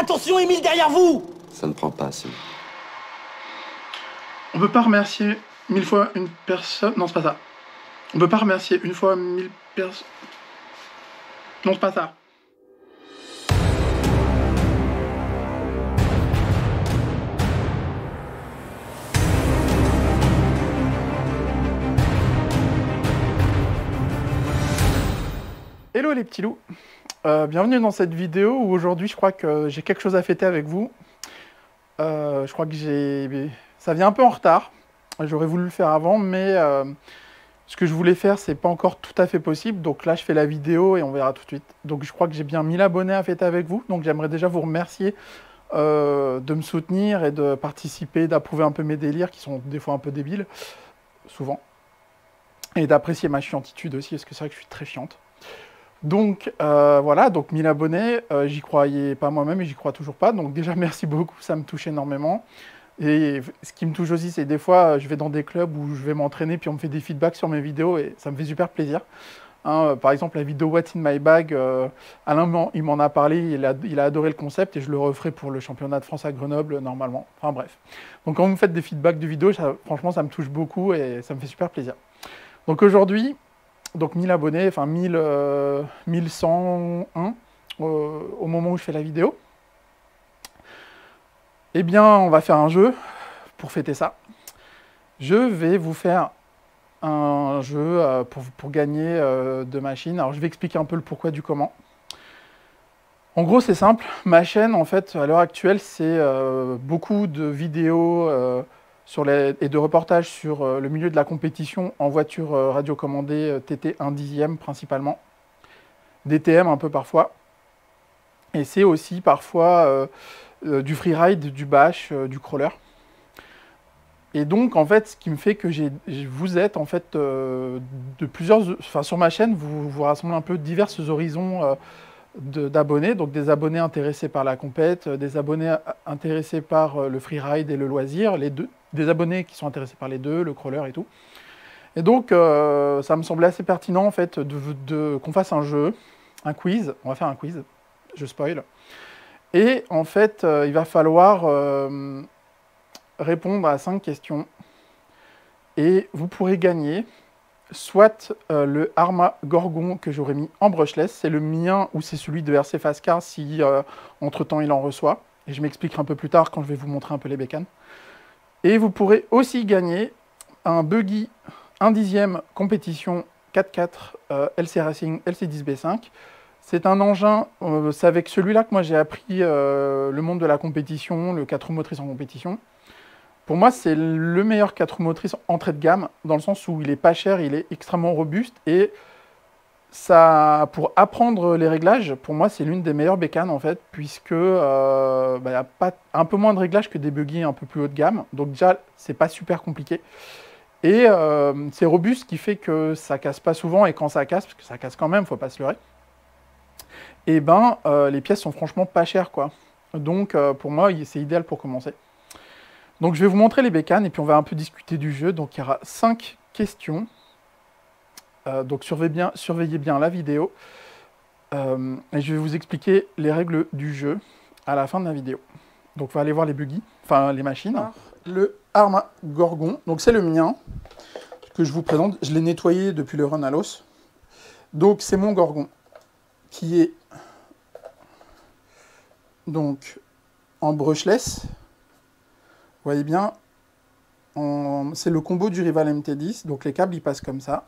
Attention, Émile, derrière vous! Ça ne prend pas, Simon. On peut pas remercier 1000 fois une personne... Non, c'est pas ça. On peut pas remercier une fois 1000 personnes... Non, c'est pas ça. Hello les petits loups, bienvenue dans cette vidéo où aujourd'hui je crois que j'ai quelque chose à fêter avec vous. Je crois que ça vient un peu en retard, j'aurais voulu le faire avant, mais ce que je voulais faire c'est pas encore tout à fait possible, donc là je fais la vidéo et on verra tout de suite. Donc je crois que j'ai bien 1000 abonnés à fêter avec vous, donc j'aimerais déjà vous remercier de me soutenir et de participer, d'approuver un peu mes délires qui sont des fois un peu débiles, souvent, et d'apprécier ma chiantitude aussi, parce que c'est vrai que je suis très chiante. Donc voilà, donc 1000 abonnés, j'y croyais pas moi-même et j'y crois toujours pas, donc déjà merci beaucoup, ça me touche énormément. Et ce qui me touche aussi, c'est des fois, je vais dans des clubs où je vais m'entraîner, puis on me fait des feedbacks sur mes vidéos et ça me fait super plaisir. Hein, par exemple, la vidéo What's in my bag, Alain, il m'en a parlé, il a adoré le concept et je le referai pour le championnat de France à Grenoble normalement. Enfin bref. Donc quand vous me faites des feedbacks de vidéos, franchement, ça me touche beaucoup et ça me fait super plaisir. Donc aujourd'hui, donc 1000 abonnés, enfin 1101 au moment où je fais la vidéo. Eh bien, on va faire un jeu pour fêter ça. Je vais vous faire un jeu pour gagner de machines. Alors, je vais expliquer un peu le pourquoi du comment. En gros, c'est simple. Ma chaîne, en fait, à l'heure actuelle, c'est beaucoup de vidéos et de reportages sur le milieu de la compétition en voiture radiocommandée TT 1/10 principalement, DTM un peu parfois, et c'est aussi parfois du freeride, du bash, du crawler. Et donc en fait, ce qui me fait que vous êtes en fait sur ma chaîne, vous rassemblez un peu divers horizons d'abonnés, donc des abonnés intéressés par la compète, des abonnés intéressés par le freeride et le loisir, les deux, des abonnés qui sont intéressés par les deux, le crawler et tout. Et donc ça me semblait assez pertinent en fait qu'on fasse un jeu, un quiz, on va faire un quiz, je spoil. Et en fait, il va falloir répondre à 5 questions et vous pourrez gagner soit le Arma Gorgon que j'aurais mis en brushless, c'est le mien ou c'est celui de RC Fastcar si entre-temps il en reçoit. Et je m'expliquerai un peu plus tard quand je vais vous montrer un peu les bécanes. Et vous pourrez aussi gagner un buggy 1/10 compétition 4x4 LC Racing LC10B5. C'est un engin, c'est avec celui-là que moi j'ai appris le monde de la compétition, le 4 roues motrices en compétition. Pour moi, c'est le meilleur 4 roues motrices entrée de gamme, dans le sens où il est pas cher, il est extrêmement robuste, et ça, pour apprendre les réglages, pour moi, c'est l'une des meilleures bécanes, en fait, puisque y a un peu moins de réglages que des buggy un peu plus haut de gamme, donc déjà, c'est pas super compliqué. Et c'est robuste, ce qui fait que ça casse pas souvent, et quand ça casse, parce que ça casse quand même, faut pas se leurrer, et ben, les pièces sont franchement pas chères, quoi. Donc, pour moi, c'est idéal pour commencer. Donc je vais vous montrer les bécanes et puis on va un peu discuter du jeu. Donc il y aura 5 questions. Donc surveillez bien la vidéo. Et je vais vous expliquer les règles du jeu à la fin de la vidéo. Donc on va aller voir les buggy, enfin les machines. Le Arma Gorgon, donc c'est le mien que je vous présente. Je l'ai nettoyé depuis le run à l'os. Donc c'est mon Gorgon qui est donc en brushless. Vous voyez bien, c'est le combo du Rival MT10, donc les câbles ils passent comme ça.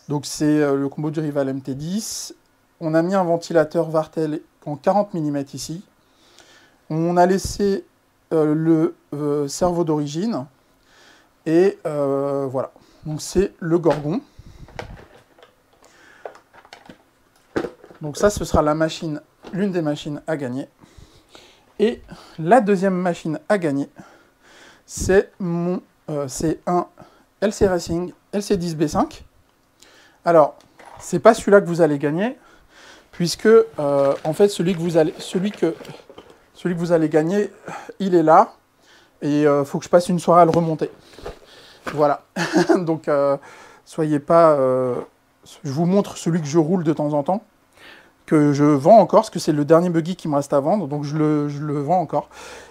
Donc c'est le combo du Rival MT10. On a mis un ventilateur Vartel en 40 mm ici. On a laissé le cerveau d'origine. Et voilà, donc c'est le Gorgon. Donc ça, ce sera la machine, l'une des machines à gagner. Et la deuxième machine à gagner, c'est un LC Racing LC10B5. Alors, c'est pas celui-là que vous allez gagner, puisque en fait celui que vous allez gagner, il est là, et faut que je passe une soirée à le remonter. Voilà. Donc soyez pas. Je vous montre celui que je roule de temps en temps. que je vends encore, parce que c'est le dernier buggy qui me reste à vendre, donc je le vends encore.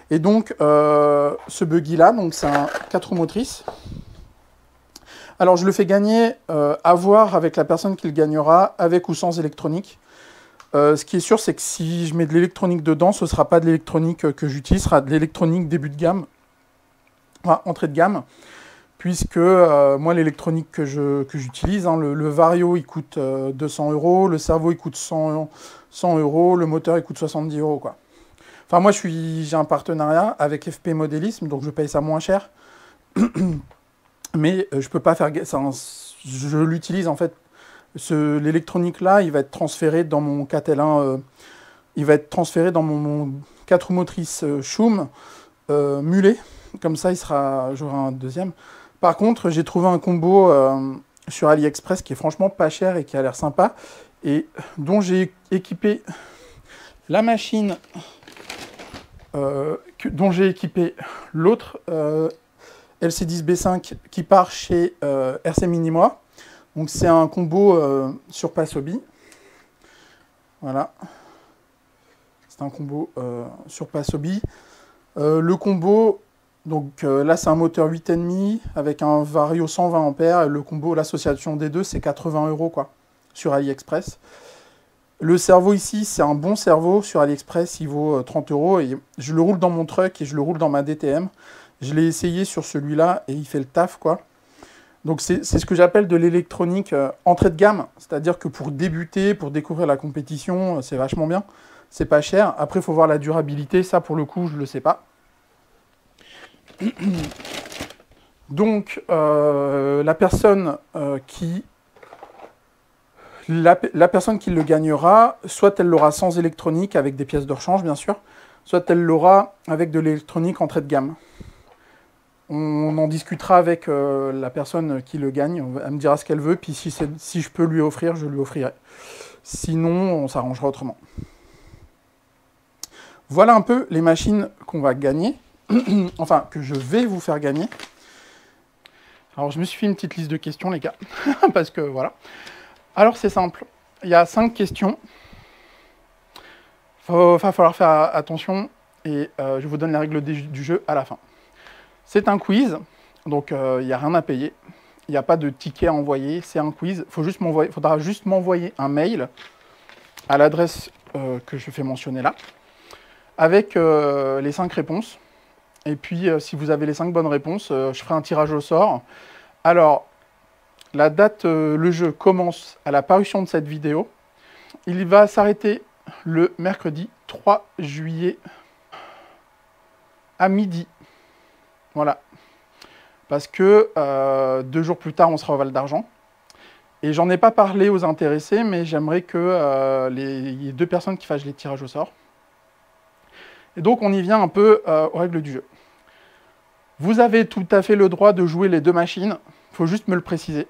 Et donc, ce buggy-là, donc c'est un 4 roues motrices. Alors, je le fais gagner à voir avec la personne qui le gagnera, avec ou sans électronique. Ce qui est sûr, c'est que si je mets de l'électronique dedans, ce ne sera pas de l'électronique que j'utilise, ce sera de l'électronique début de gamme, enfin, entrée de gamme, puisque moi, l'électronique que j'utilise, hein, le Vario, il coûte 200 €, le cerveau, il coûte 100 €, le moteur, il coûte 70 €, quoi. Enfin, moi, j'ai un partenariat avec FP Modélisme, donc je paye ça moins cher. Mais je peux pas faire... je l'utilise, en fait. L'électronique-là, il va être transféré dans mon KTL1... il va être transféré dans mon 4 roues motrices Schum mulet. Comme ça, j'aurai un deuxième. Par contre, j'ai trouvé un combo sur AliExpress qui est franchement pas cher et qui a l'air sympa. Et dont j'ai équipé la machine... dont j'ai équipé l'autre LC10B5 qui part chez RC Minimois. Donc c'est un combo sur Pasobi. Voilà. C'est un combo sur Pasobi. Le combo, donc là c'est un moteur 8,5 avec un Vario 120 ampères. Le combo, l'association des deux, c'est 80 € quoi, sur AliExpress. Le cerveau ici, c'est un bon cerveau. Sur AliExpress, il vaut 30 €. Et je le roule dans mon truck et je le roule dans ma DTM. Je l'ai essayé sur celui-là et il fait le taf, quoi. Donc c'est ce que j'appelle de l'électronique entrée de gamme. C'est-à-dire que pour débuter, pour découvrir la compétition, c'est vachement bien. C'est pas cher. Après, il faut voir la durabilité. Ça, pour le coup, je ne le sais pas. Donc, la personne qui le gagnera, soit elle l'aura sans électronique, avec des pièces de rechange, bien sûr, soit elle l'aura avec de l'électronique entrée de gamme. On en discutera avec la personne qui le gagne, elle me dira ce qu'elle veut, puis si je peux lui offrir, je lui offrirai. Sinon, on s'arrangera autrement. Voilà un peu les machines qu'on va gagner, enfin, que je vais vous faire gagner. Alors, je me suis fait une petite liste de questions, les gars, parce que voilà. Alors, c'est simple, il y a 5 questions. Il va falloir faire attention, et je vous donne les règles du jeu à la fin. C'est un quiz, donc il n'y a rien à payer. Il n'y a pas de ticket à envoyer, c'est un quiz. Il faudra juste m'envoyer un mail à l'adresse que je fais mentionner là, avec les 5 réponses. Et puis, si vous avez les 5 bonnes réponses, je ferai un tirage au sort. Alors, la date, le jeu commence à la parution de cette vidéo. Il va s'arrêter le mercredi 3 juillet à midi. Voilà. Parce que 2 jours plus tard, on sera au Val d'Argent. Et j'en ai pas parlé aux intéressés, mais j'aimerais que il y ait 2 personnes qui fassent les tirages au sort. Et donc, on y vient un peu aux règles du jeu. Vous avez tout à fait le droit de jouer les 2 machines. Il faut juste me le préciser.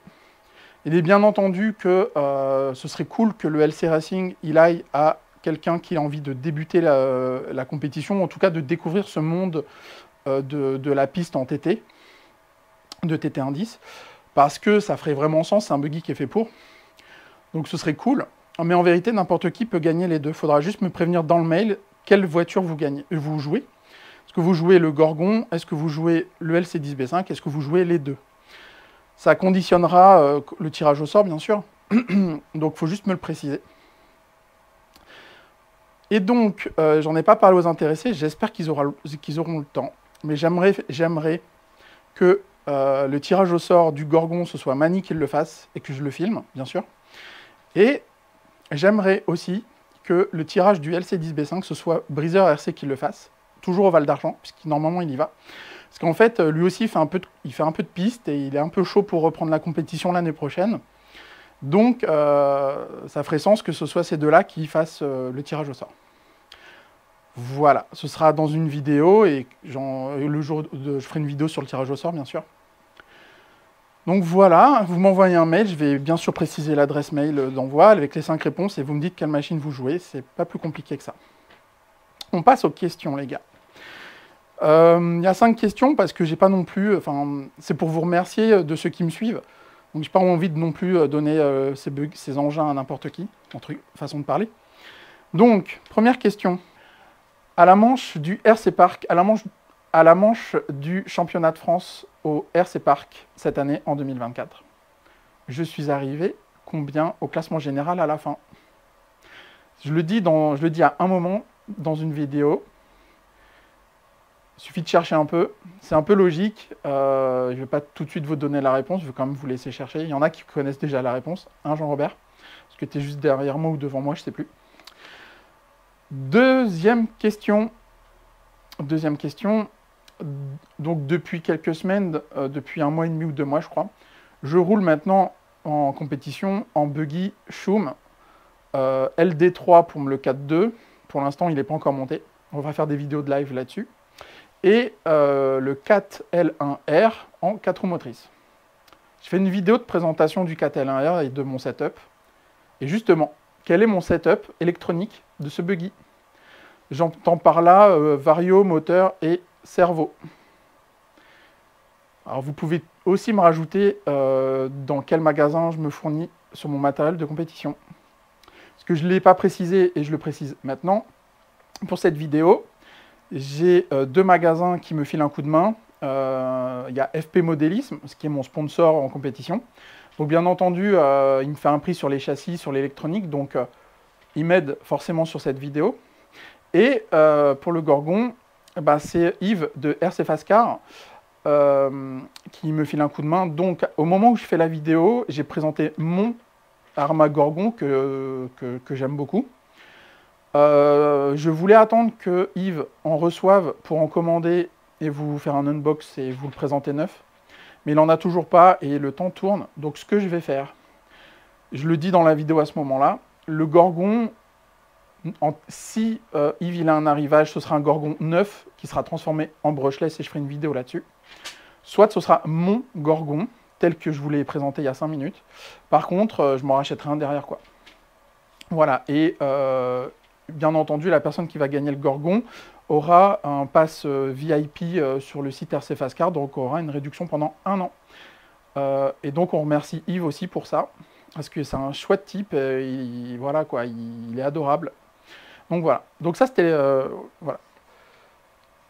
Il est bien entendu que ce serait cool que le LC Racing il aille à quelqu'un qui a envie de débuter la compétition, ou en tout cas de découvrir ce monde de la piste en TT, de TT 1.10, parce que ça ferait vraiment sens, c'est un buggy qui est fait pour. Donc ce serait cool, mais en vérité, n'importe qui peut gagner les deux. Il faudra juste me prévenir dans le mail quelle voiture vous jouez. Est-ce que vous jouez le Gorgon? Est-ce que vous jouez le LC10B5? Est-ce que vous jouez les deux? Ça conditionnera le tirage au sort, bien sûr. Donc il faut juste me le préciser. Et donc, j'en ai pas parlé aux intéressés, j'espère qu'ils auront le temps. Mais j'aimerais que le tirage au sort du Gorgon, ce soit Mani qui le fasse, et que je le filme, bien sûr. Et j'aimerais aussi que le tirage du LC10B5, ce soit Briseur RC qui le fasse, toujours au Val d'Argent, puisque normalement il y va. Parce qu'en fait, lui aussi, il fait un peu de piste, et il est un peu chaud pour reprendre la compétition l'année prochaine. Donc, ça ferait sens que ce soit ces deux-là qui fassent le tirage au sort. Voilà, ce sera dans une vidéo, et je ferai une vidéo sur le tirage au sort, bien sûr. Donc voilà, vous m'envoyez un mail, je vais bien sûr préciser l'adresse mail d'envoi avec les 5 réponses, et vous me dites quelle machine vous jouez, c'est pas plus compliqué que ça. On passe aux questions, les gars. Il y a 5 questions, parce que j'ai pas non plus... Enfin, c'est pour vous remercier de ceux qui me suivent. Donc j'ai pas envie de non plus donner ces engins à n'importe qui, façon de parler. Donc, première question. À la manche du RC Park, à la manche du championnat de France au RC Park cette année en 2024, je suis arrivé combien au classement général à la fin? Je le dis à un moment dans une vidéo. Il suffit de chercher un peu. C'est un peu logique. Je ne vais pas tout de suite vous donner la réponse. Je vais quand même vous laisser chercher. Il y en a qui connaissent déjà la réponse. Hein, Jean-Robert? Parce que tu es juste derrière moi ou devant moi, je ne sais plus. Deuxième question. Donc, depuis quelques semaines, depuis 1 mois et demi ou 2 mois, je crois, je roule maintenant en compétition en buggy Schum LD3 pour le 4.2. Pour l'instant, il n'est pas encore monté. On va faire des vidéos de live là-dessus. Et le 4L1R en 4 roues motrices. Je fais une vidéo de présentation du 4L1R et de mon setup. Et justement, quel est mon setup électronique de ce buggy? J'entends par là vario, moteur et cerveau. Alors vous pouvez aussi me rajouter dans quel magasin je me fournis sur mon matériel de compétition. Parce que je ne l'ai pas précisé et je le précise maintenant. Pour cette vidéo, j'ai 2 magasins qui me filent un coup de main. Il y a FP Modélisme, ce qui est mon sponsor en compétition. Donc bien entendu, il me fait un prix sur les châssis, sur l'électronique. Donc il m'aide forcément sur cette vidéo. Et pour le Gorgon, bah, c'est Yves de RC Fastcar qui me file un coup de main. Donc au moment où je fais la vidéo, j'ai présenté mon Arma Gorgon que j'aime beaucoup. Je voulais attendre que Yves en reçoive pour en commander et vous faire un unbox et vous le présenter neuf. Mais il n'en a toujours pas et le temps tourne. Donc ce que je vais faire, je le dis dans la vidéo à ce moment-là, le Gorgon, si Yves il a un arrivage, ce sera un Gorgon neuf qui sera transformé en brushless et je ferai une vidéo là-dessus. Soit ce sera mon Gorgon, tel que je vous l'ai présenté il y a 5 minutes. Par contre, je m'en rachèterai un derrière, quoi. Voilà, et bien entendu, la personne qui va gagner le Gorgon aura un pass VIP sur le site RC Fastcar, donc aura une réduction pendant 1 an. Et donc on remercie Yves aussi pour ça, parce que c'est un chouette type, voilà quoi, il est adorable. Donc voilà, donc ça c'était voilà.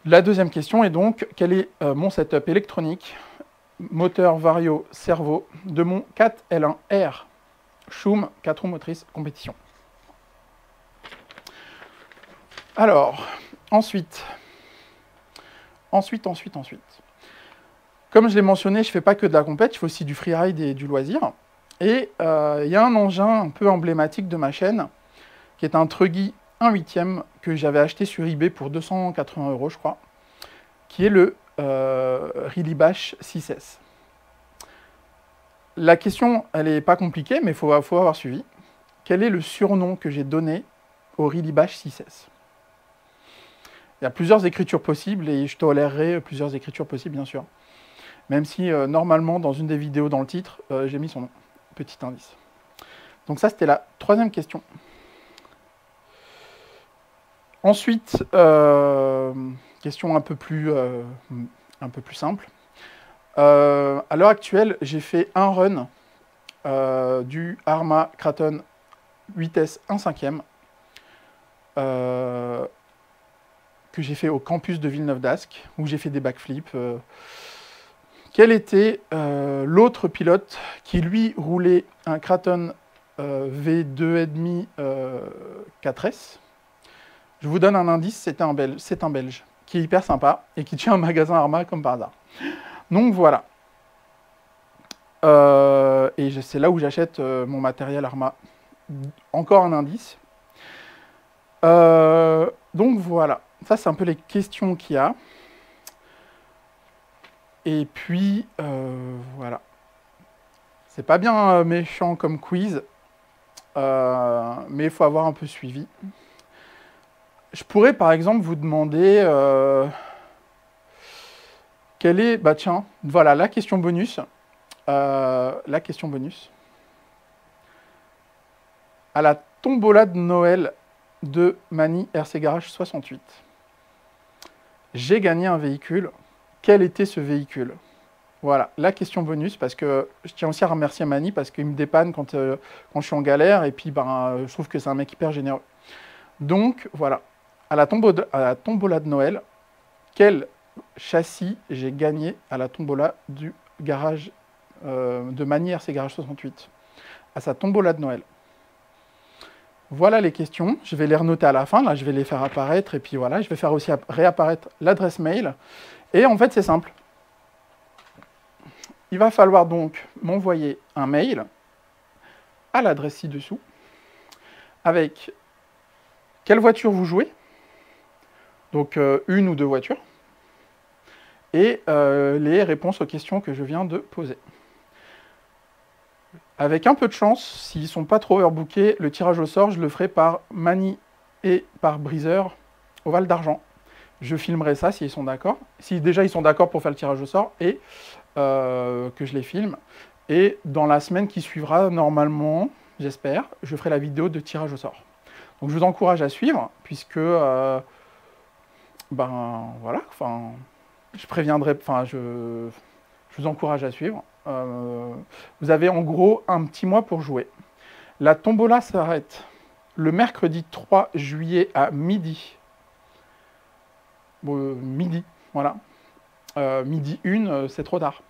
La deuxième question est donc, quel est mon setup électronique, moteur vario cerveau, de mon 4L1R Schum 4 roues motrices compétition. Alors, ensuite. Comme je l'ai mentionné, je ne fais pas que de la compète, je fais aussi du freeride et du loisir. Et il y a un engin un peu emblématique de ma chaîne, qui est un Truggy 1/8 que j'avais acheté sur eBay pour 280 €, je crois, qui est le Rillibash 6S. La question, elle n'est pas compliquée, mais il faut avoir suivi. Quel est le surnom que j'ai donné au Rillibash 6S? Il y a plusieurs écritures possibles et je tolérerai plusieurs écritures possibles, bien sûr. Même si, normalement, dans une des vidéos dans le titre, j'ai mis son nom. Petit indice. Donc ça, c'était la troisième question. Ensuite, question un peu plus simple. À l'heure actuelle, j'ai fait un run du Arma Kraton 8S 1/5 que j'ai fait au campus de Villeneuve-d'Ascq, où j'ai fait des backflips. Quel était l'autre pilote qui, lui, roulait un Kraton V2,5 4S? Je vous donne un indice, c'est un Belge, qui est hyper sympa et qui tient un magasin Arma comme par hasard. Donc voilà. Et c'est là où j'achète mon matériel Arma. Encore un indice. Donc voilà. Ça, c'est un peu les questions qu'il y a. Et puis, voilà. C'est pas bien méchant comme quiz, mais il faut avoir un peu suivi. Je pourrais, par exemple, vous demander quelle est... Bah tiens, voilà, la question bonus. La question bonus. À la tombola de Noël de Mani RC Garage 68, j'ai gagné un véhicule. Quel était ce véhicule? Voilà, la question bonus, parce que je tiens aussi à remercier Mani, parce qu'il me dépanne quand je suis en galère, et puis ben, je trouve que c'est un mec hyper généreux. Donc, voilà. À la tombola de Noël, quel châssis j'ai gagné à la tombola du garage de Magny RC Garage 68 à sa tombola de Noël. Voilà les questions. Je vais les renoter à la fin. Là, je vais les faire apparaître. Et puis voilà, je vais faire aussi réapparaître l'adresse mail. Et en fait, c'est simple. Il va falloir donc m'envoyer un mail à l'adresse ci-dessous avec quelle voiture vous jouez. Donc, une ou deux voitures. Et les réponses aux questions que je viens de poser. Avec un peu de chance, s'ils ne sont pas trop overbookés, le tirage au sort, je le ferai par Magny et par Breezer au Val d'Argent. Je filmerai ça s'ils sont d'accord. Si déjà ils sont d'accord pour faire le tirage au sort et que je les filme. Et dans la semaine qui suivra, normalement, j'espère, je ferai la vidéo de tirage au sort. Donc je vous encourage à suivre, puisque, ben voilà, enfin, je préviendrai, enfin, je vous encourage à suivre. Vous avez en gros un petit mois pour jouer. La tombola s'arrête le mercredi 3 juillet à midi. Midi, voilà. Midi 1, c'est trop tard.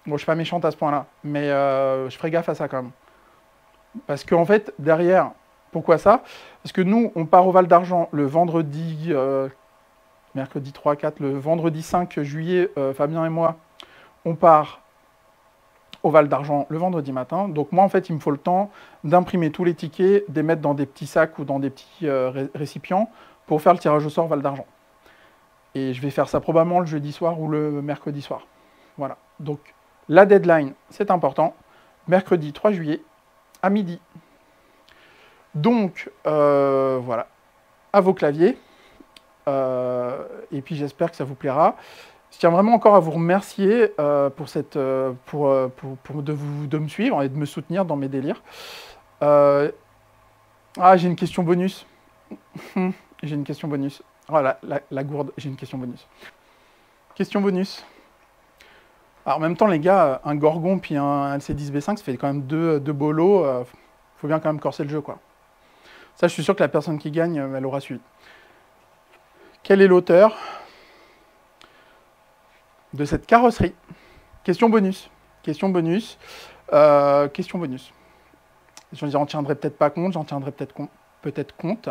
Bon, je suis pas méchante à ce point-là, mais je ferai gaffe à ça quand même. Parce qu'en fait, derrière, pourquoi ça? Parce que nous, on part au Val d'Argent le vendredi, mercredi 3, 4, le vendredi 5 juillet, Fabien et moi, on part au Val d'Argent le vendredi matin. Donc moi, en fait, il me faut le temps d'imprimer tous les tickets, de les mettre dans des petits sacs ou dans des petits récipients pour faire le tirage au sort Val d'Argent. Et je vais faire ça probablement le jeudi soir ou le mercredi soir. Voilà. Donc la deadline, c'est important. Mercredi 3 juillet à midi. Donc voilà. À vos claviers. Et puis j'espère que ça vous plaira. Je tiens vraiment encore à vous remercier pour de me suivre et de me soutenir dans mes délires. Ah, j'ai une question bonus. J'ai une question bonus. Voilà, la gourde, j'ai une question bonus. Question bonus. Alors en même temps, les gars, un Gorgon puis un LC10B5, ça fait quand même deux beaux lots. Faut bien quand même corser le jeu, quoi. Ça, je suis sûr que la personne qui gagne, elle aura suivi. Quel est l'auteur de cette carrosserie? Question bonus. Question bonus. Question bonus. J'en tiendrai peut-être pas compte, j'en tiendrai peut-être compte.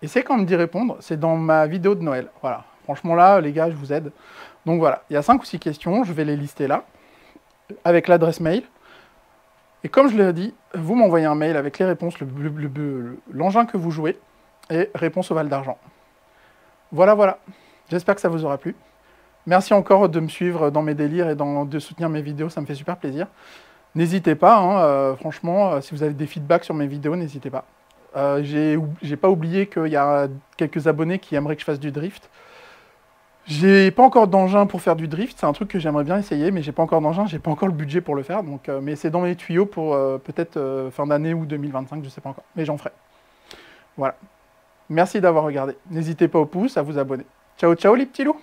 Essayez quand même d'y répondre. C'est dans ma vidéo de Noël. Voilà. Franchement, là, les gars, je vous aide. Donc voilà. Il y a 5 ou 6 questions. Je vais les lister là. Avec l'adresse mail. Et comme je l'ai dit, vous m'envoyez un mail avec les réponses, l'engin que vous jouez. Et réponse au Val d'Argent. Voilà, voilà. J'espère que ça vous aura plu. Merci encore de me suivre dans mes délires et de soutenir mes vidéos, ça me fait super plaisir. N'hésitez pas, hein, franchement, si vous avez des feedbacks sur mes vidéos, n'hésitez pas. J'ai pas oublié qu'il y a quelques abonnés qui aimeraient que je fasse du drift. J'ai pas encore d'engin pour faire du drift, c'est un truc que j'aimerais bien essayer, mais j'ai pas encore d'engin, j'ai pas encore le budget pour le faire, donc, mais c'est dans mes tuyaux pour peut-être fin d'année ou 2025, je sais pas encore, mais j'en ferai. Voilà. Merci d'avoir regardé. N'hésitez pas au pouce, à vous abonner. Ciao, ciao les petits loups!